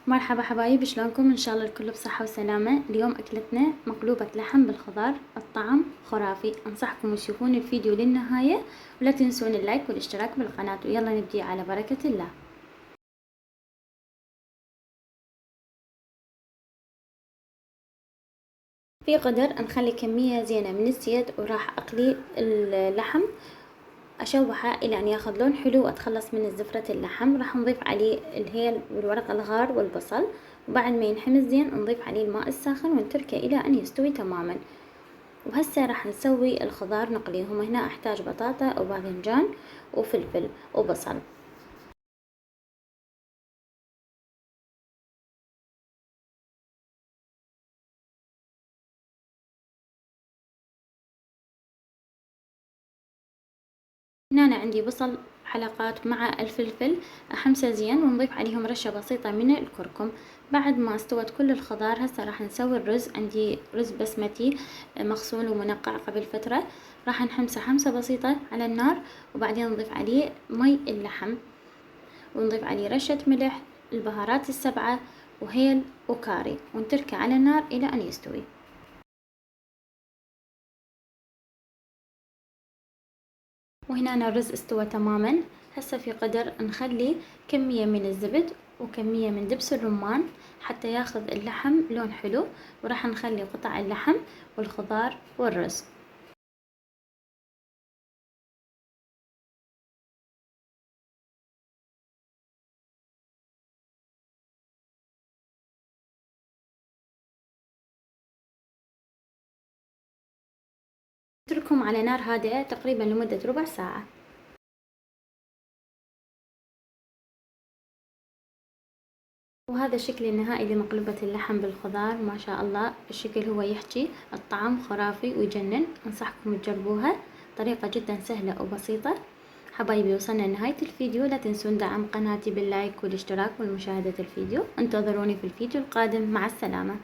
مرحبا حبايب، شلونكم؟ ان شاء الله الكل بصحة وسلامة. اليوم اكلتنا مقلوبة لحم بالخضار، الطعم خرافي. انصحكم تشوفون الفيديو للنهاية ولا تنسون اللايك والاشتراك بالقناة، ويلا نبدي على بركة الله. في قدر نخلي كمية زينة من الزيت، وراح اقلي اللحم اشوحه الى ان ياخذ لون حلو واتخلص من زفرة اللحم. راح نضيف عليه الهيل والورق الغار والبصل، وبعد ما ينحمز زين نضيف عليه الماء الساخن ونتركه الى ان يستوي تماما. وهسه راح نسوي الخضار نقليهم. هنا احتاج بطاطا وباذنجان وفلفل وبصل. هنا أنا عندي بصل حلقات مع الفلفل، احمسه زين ونضيف عليهم رشة بسيطة من الكركم. بعد ما استوت كل الخضار هسه راح نسوي الرز. عندي رز بسمتي مغسول ومنقع قبل فترة، راح نحمسه حمسة بسيطة على النار، وبعدين نضيف عليه مي اللحم، ونضيف عليه رشة ملح، البهارات السبعة وهيل وكاري، ونتركه على النار إلى أن يستوي. وهنا الرز استوى تماما. هسه في قدر نخلي كمية من الزبد وكمية من دبس الرمان حتى ياخذ اللحم لون حلو، وراح نخلي قطع اللحم والخضار والرز. اتركهم على نار هادئة تقريبا لمدة ربع ساعة. وهذا الشكل النهائي لمقلوبة اللحم بالخضار. ما شاء الله الشكل هو يحكي، الطعم خرافي ويجنن. انصحكم تجربوها، طريقة جدا سهلة وبسيطة. حبايبي وصلنا لنهاية الفيديو، لا تنسون دعم قناتي باللايك والاشتراك ومشاهدة الفيديو. انتظروني في الفيديو القادم، مع السلامة.